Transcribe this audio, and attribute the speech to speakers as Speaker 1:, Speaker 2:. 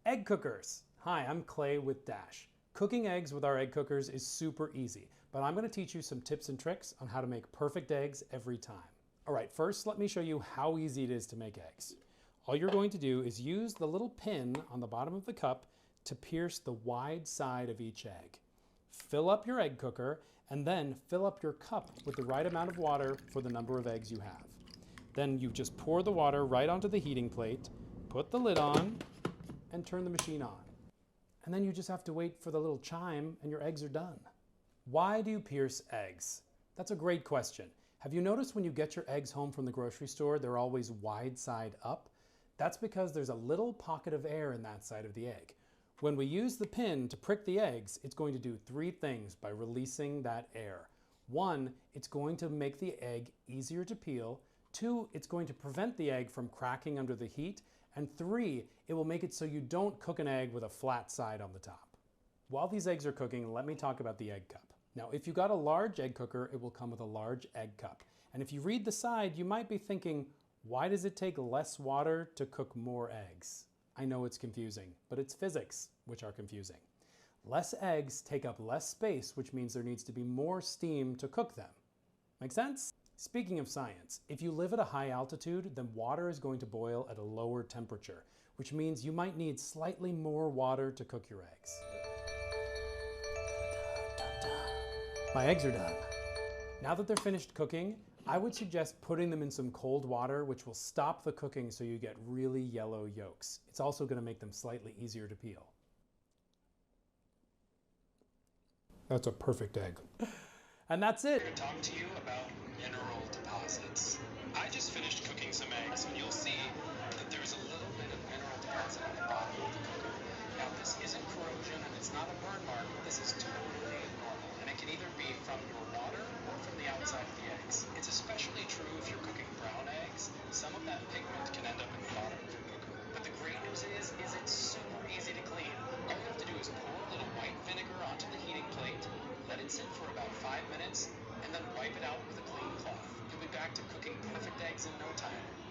Speaker 1: Egg cookers. Hi, I'm Clay with Dash. Cooking eggs with our egg cookers is super easy, but I'm going to teach you some tips and tricks on how to make perfect eggs every time. All right, first let me show you how easy it is to make eggs. All you're going to do is use the little pin on the bottom of the cup to pierce the wide side of each egg. Fill up your egg cooker and then fill up your cup with the right amount of water for the number of eggs you have. Then you just pour the water right onto the heating plate, put the lid on, and turn the machine on. And then you just have to wait for the little chime and your eggs are done. Why do you pierce eggs? That's a great question. Have you noticed when you get your eggs home from the grocery store, they're always wide side up? That's because there's a little pocket of air in that side of the egg. When we use the pin to prick the eggs, it's going to do three things by releasing that air. One, it's going to make the egg easier to peel. Two, it's going to prevent the egg from cracking under the heat. And three, it will make it so you don't cook an egg with a flat side on the top. While these eggs are cooking, let me talk about the egg cup. Now, if you got a large egg cooker, it will come with a large egg cup. And if you read the side, you might be thinking, why does it take less water to cook more eggs? I know it's confusing, but it's physics which are confusing. Less eggs take up less space, which means there needs to be more steam to cook them. Make sense? Speaking of science, if you live at a high altitude, then water is going to boil at a lower temperature, which means you might need slightly more water to cook your eggs. My eggs are done. Now that they're finished cooking, I would suggest putting them in some cold water, which will stop the cooking so you get really yellow yolks. It's also going to make them slightly easier to peel. That's a perfect egg. And that's it.
Speaker 2: I'm going to talk to you about mineral deposits. I just finished cooking some eggs, and you'll see that there's a little bit of mineral deposit on the bottom of the cooker. Now, this isn't corrosion, and it's not a burn mark, but this is totally normal, and it can either be from your water or from the outside of the eggs. It's especially true if you're cooking brown eggs. Some of that pigment can end up in the bottom of your cooker. But the great news is it's super easy to clean. All you have to do is pour a little white vinegar onto the heating plate, let it sit for about 5 minutes, and then wipe it out with a clean cloth. You'll be back to cooking perfect eggs in no time.